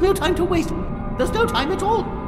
There's no time to waste. There's no time at all.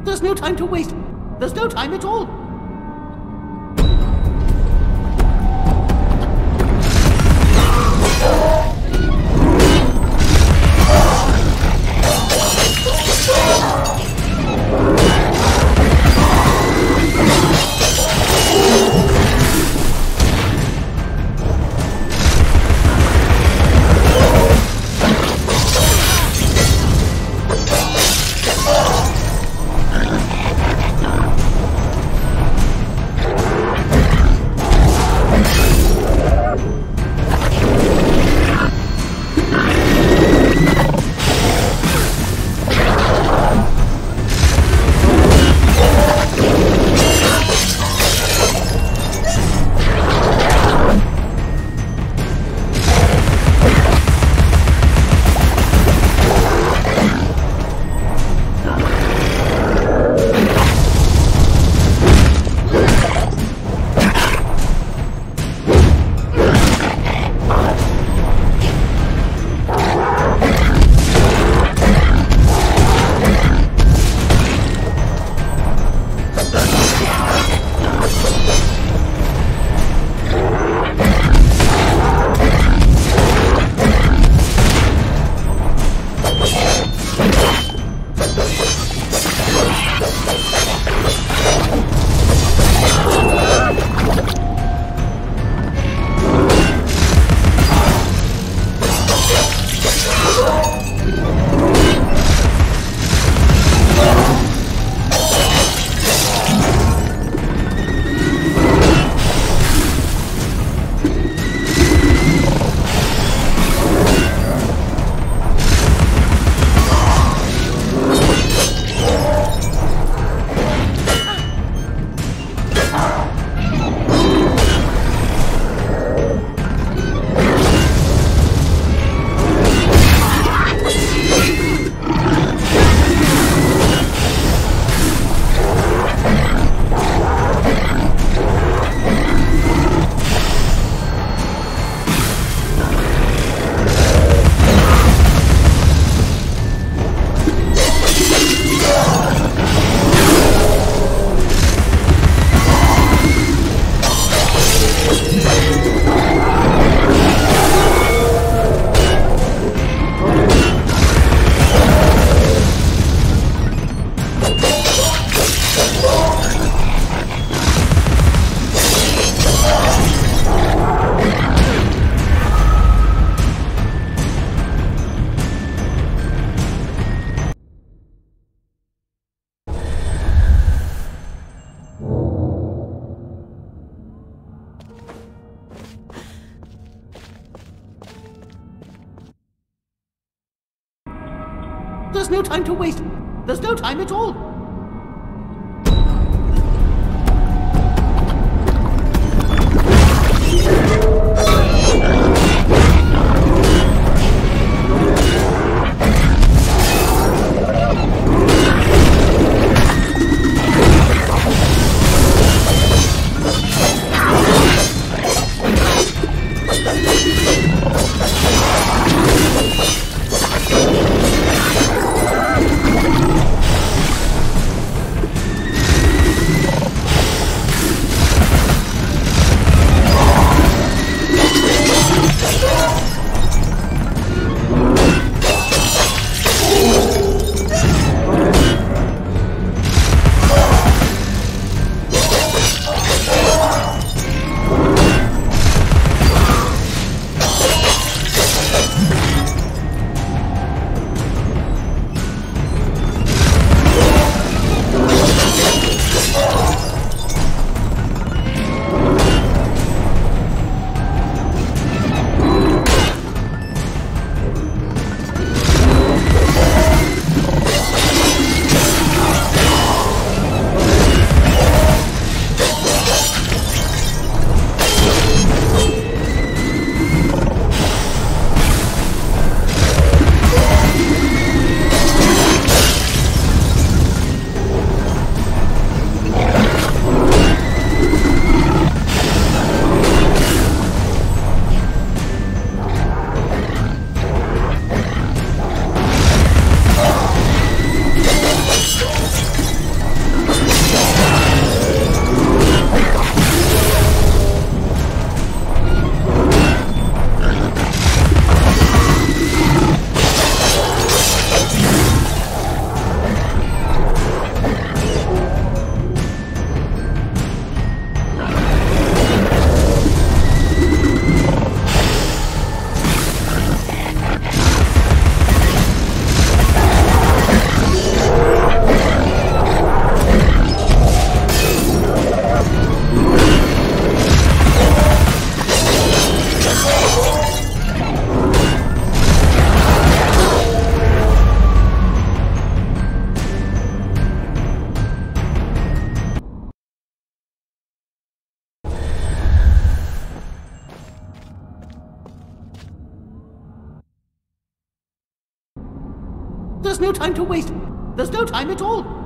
There's no time to waste. There's no time at all. There's no time to waste. There's no time at all. There's no time to waste. There's no time at all.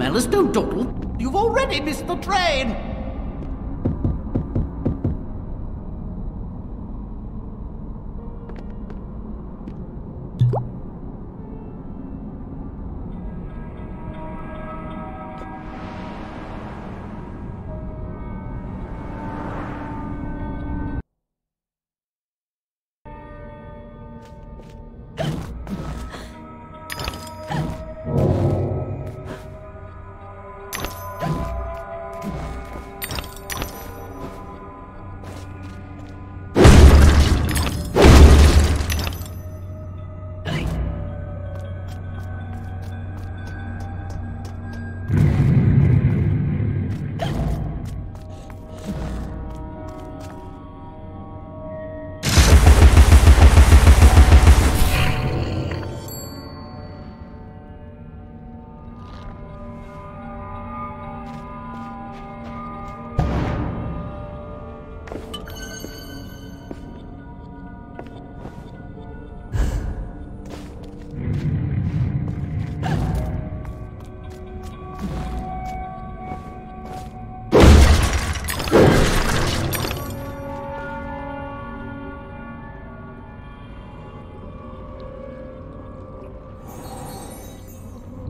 Alice, don't dawdle. You've already missed the train.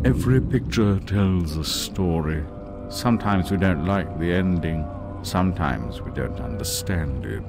Every picture tells a story. Sometimes we don't like the ending. Sometimes we don't understand it.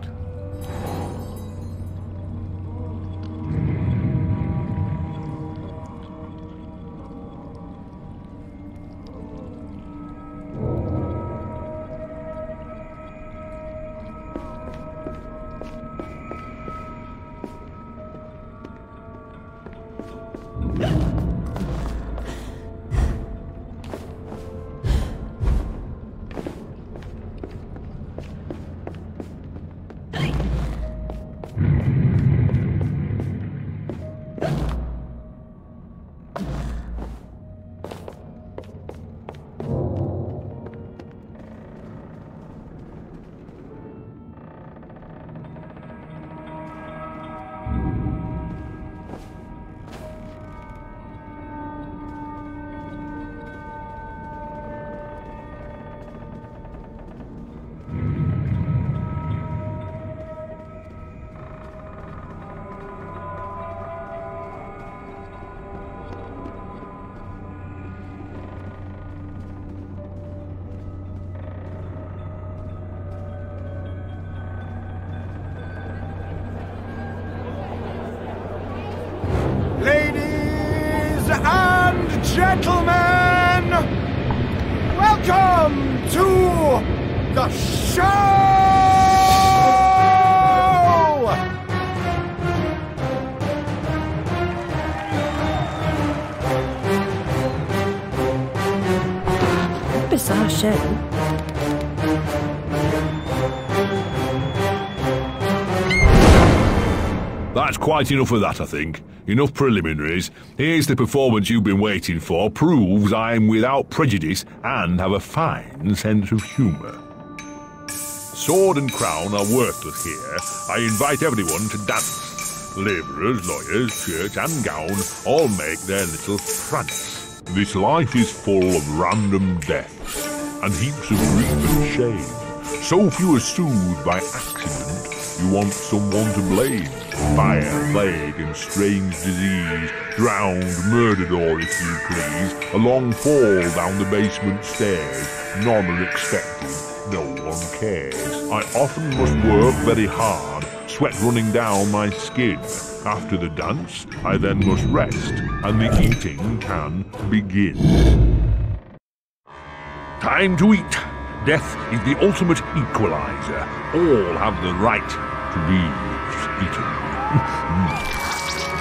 Gentlemen, welcome to the show! Bizarre show. That's quite enough of that, I think. Enough preliminaries. Here's the performance you've been waiting for. Proves I'm without prejudice and have a fine sense of humour. Sword and crown are worthless here. I invite everyone to dance. Labourers, lawyers, church and gown all make their little prance. This life is full of random deaths and heaps of grief and shame. So few are soothed by accident, you want someone to blame. Fire, plague and strange disease, drowned, murdered or, if you please, a long fall down the basement stairs. None are expected, no one cares. I often must work very hard, sweat running down my skin. After the dance, I then must rest, and the eating can begin. Time to eat. Death is the ultimate equalizer. All have the right to be eaten.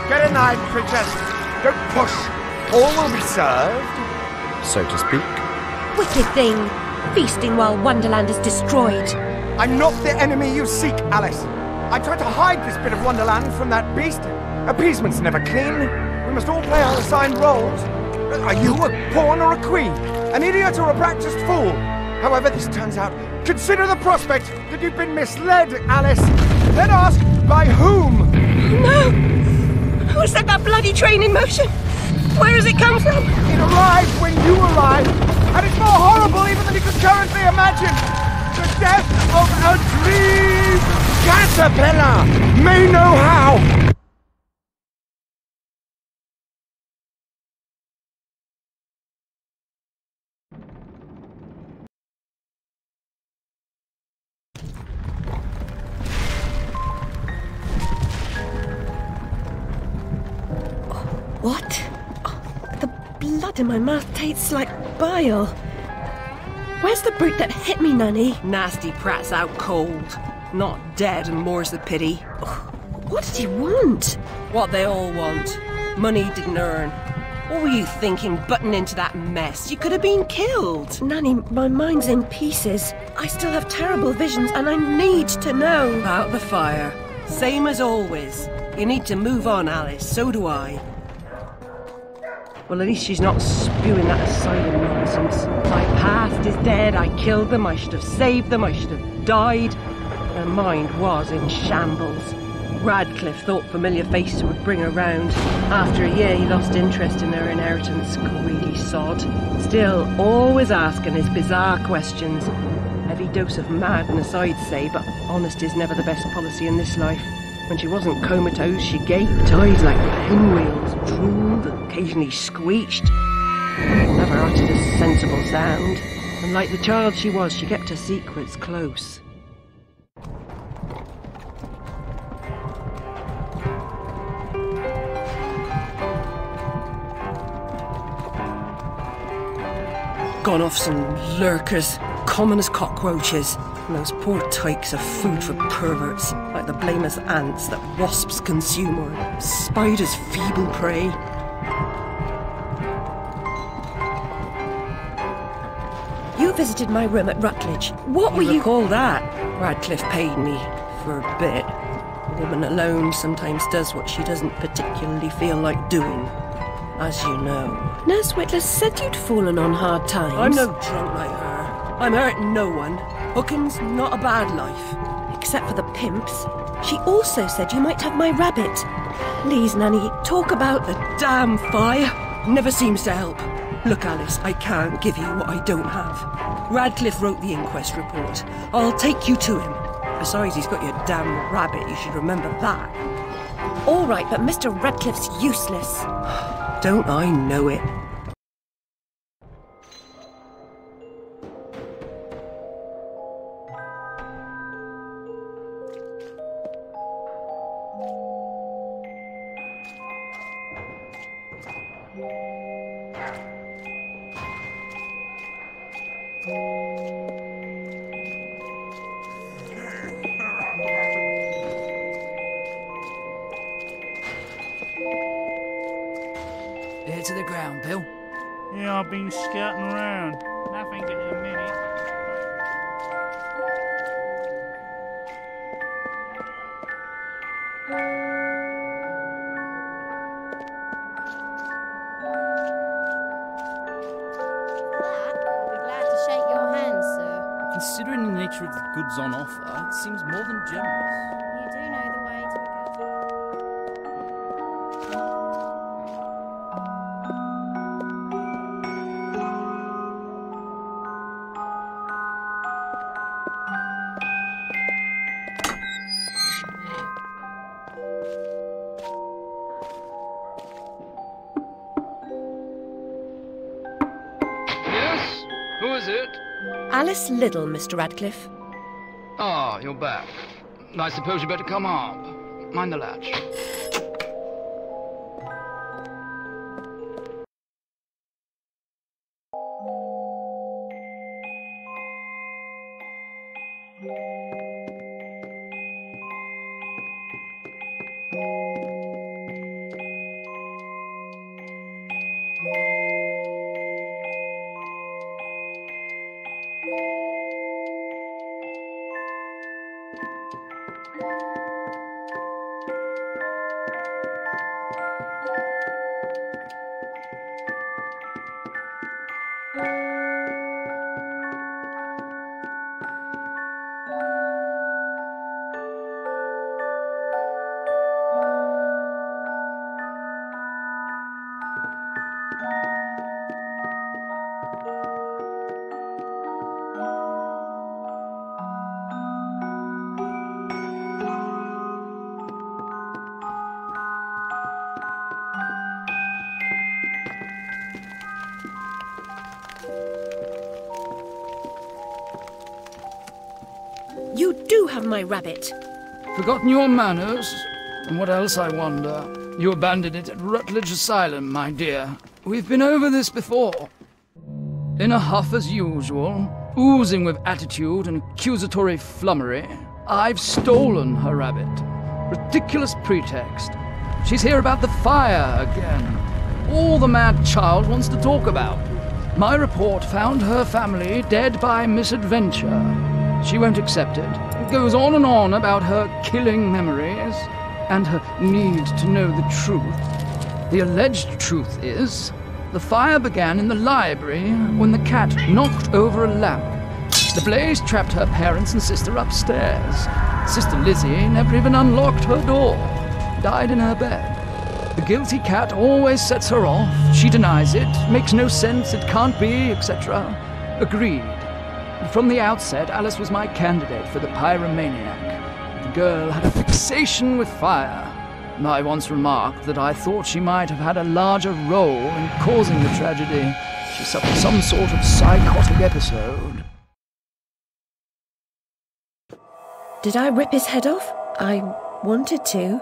Get a knife, princess. Don't push. All will be served. So to speak. Wicked thing! Feasting while Wonderland is destroyed. I'm not the enemy you seek, Alice. I tried to hide this bit of Wonderland from that beast. Appeasement's never clean. We must all play our assigned roles. Are you a pawn or a queen? An idiot or a practiced fool? However this turns out, consider the prospect that you've been misled, Alice. Then ask, by whom? No! Who set that bloody train in motion? Where does it come from? It arrived when you arrived, and it's more horrible even than you could currently imagine. The death of a dream caterpillar may know how. What? Oh, the blood in my mouth tastes like bile. Where's the brute that hit me, Nanny? Nasty prat's out cold. Not dead, and more's the pity. What did he want? What they all want. Money he didn't earn. What were you thinking, butting into that mess? You could have been killed. Nanny, my mind's in pieces. I still have terrible visions, and I need to know. Out the fire. Same as always. You need to move on, Alice. So do I. Well, at least she's not spewing that asylum nonsense. My past is dead. I killed them. I should have saved them. I should have died. Her mind was in shambles. Radcliffe thought familiar faces would bring her round. After a year, he lost interest in her inheritance. Greedy sod. Still, always asking his bizarre questions. Heavy dose of madness, I'd say, but honesty's never the best policy in this life. When she wasn't comatose, she gaped, eyes like pinwheels, drooled, and occasionally screeched. Never uttered a sensible sound. And like the child she was, she kept her secrets close. Gone off some lurkers, common as cockroaches. And those poor tykes are food for perverts, like the blameless ants that wasps consume or spiders' feeble prey. You visited my room at Rutledge. What were you... recall that? Radcliffe paid me for a bit. A woman alone sometimes does what she doesn't particularly feel like doing, as you know. Nurse Whitler said you'd fallen on hard times. I'm no drunk like her. I'm hurting no one. Hooking's not a bad life. Except for the pimps. She also said you might have my rabbit. Please, Nanny, talk about... The damn fire never seems to help. Look, Alice, I can't give you what I don't have. Radcliffe wrote the inquest report. I'll take you to him. Besides, he's got your damn rabbit. You should remember that. All right, but Mr. Radcliffe's useless. Don't I know it? Ear to the ground, Bill. Yeah, I've been scouting around. Nothing at the minute. Considering the nature of the goods on offer, it seems more than generous. You do know the way to a Yes? Who is it? Alice Liddell, Mr. Radcliffe. Ah, you're back. I suppose you better come up. Mind the latch. You do have my rabbit. Forgotten your manners? And what else, I wonder? You abandoned it at Rutledge Asylum, my dear. We've been over this before. In a huff as usual, oozing with attitude and accusatory flummery, I've stolen her rabbit. Ridiculous pretext. She's here about the fire again. All the mad child wants to talk about. My report found her family dead by misadventure. She won't accept it. It goes on and on about her killing memories and her need to know the truth. The alleged truth is, the fire began in the library when the cat knocked over a lamp. The blaze trapped her parents and sister upstairs. Sister Lizzie never even unlocked her door. Died in her bed. The guilty cat always sets her off. She denies it, makes no sense, it can't be, etc. Agreed. From the outset, Alice was my candidate for the pyromaniac. The girl had a fixation with fire. I once remarked that I thought she might have had a larger role in causing the tragedy. She suffered some sort of psychotic episode. Did I rip his head off? I wanted to.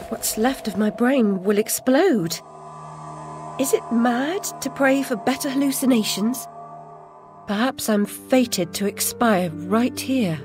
What's left of my brain will explode. Is it mad to pray for better hallucinations? Perhaps I'm fated to expire right here.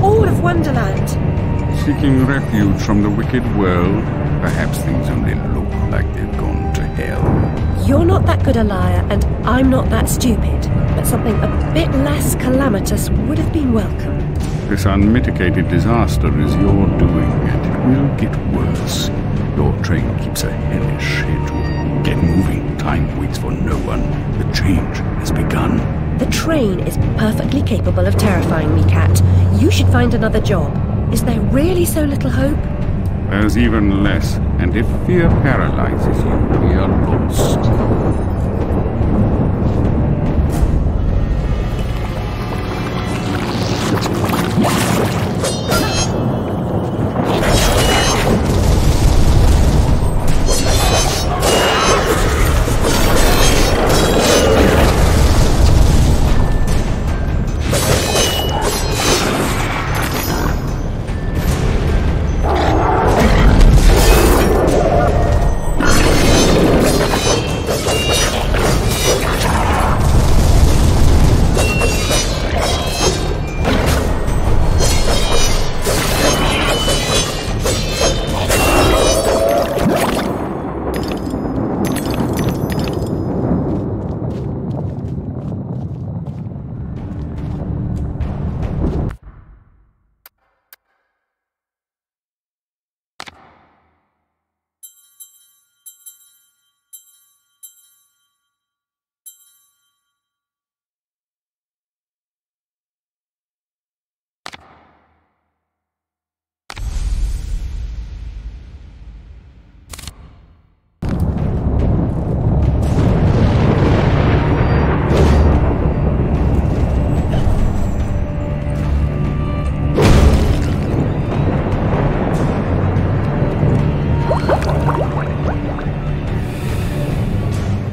All of Wonderland. Seeking refuge from the wicked world, perhaps things only look like they've gone to hell. You're not that good a liar, and I'm not that stupid. But something a bit less calamitous would have been welcome. This unmitigated disaster is your doing, and it will get worse. Your train keeps a hellish schedule. Get moving. Time waits for no one. The change has begun. The train is perfectly capable of terrifying me, Cat. You should find another job. Is there really so little hope? There's even less, and if fear paralyzes you, we are lost.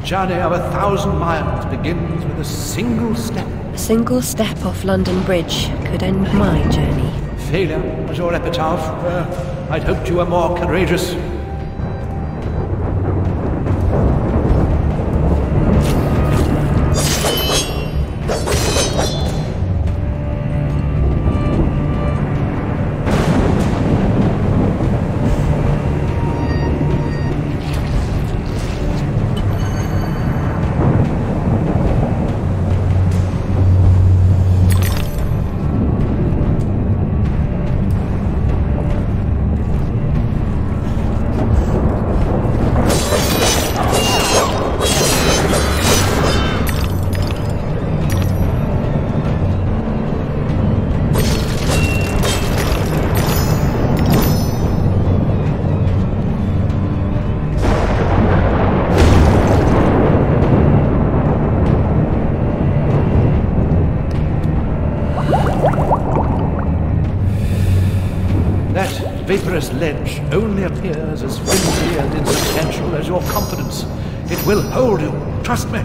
journey of 1,000 miles begins with a single step. A single step off London Bridge could end my journey. Failure was your epitaph. I'd hoped you were more courageous. Vaporous ledge only appears as flimsy and insubstantial as your confidence. It will hold you, trust me.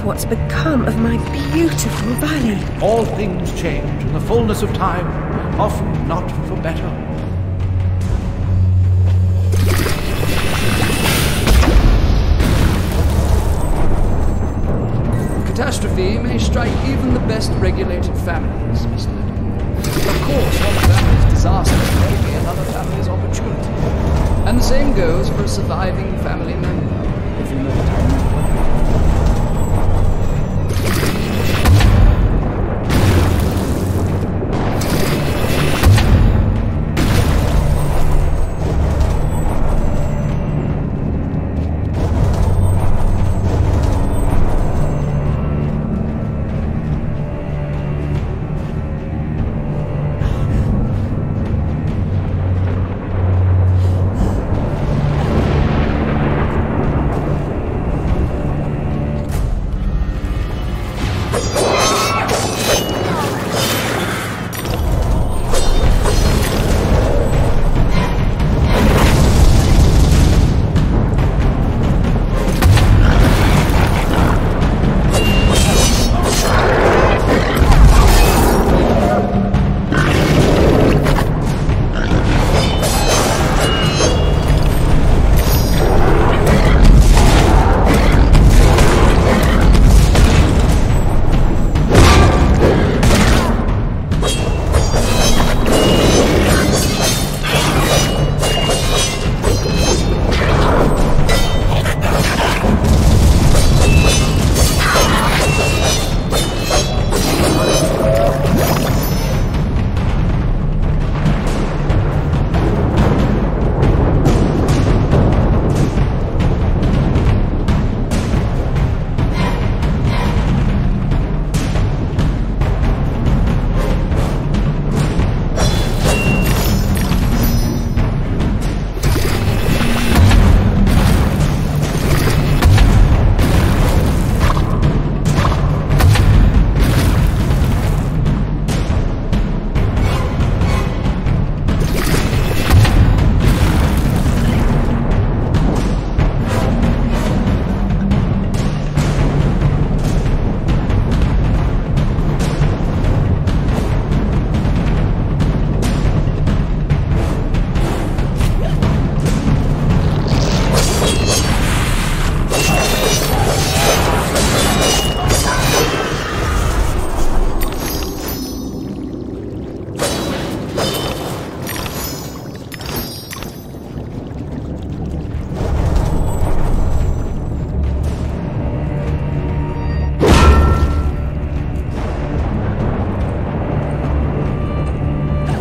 what's become of my beautiful valley. All things change in the fullness of time, often not for better. Catastrophe may strike even the best regulated families, Mr. Of course, one family's disaster may be another family's opportunity. And the same goes for a surviving family member.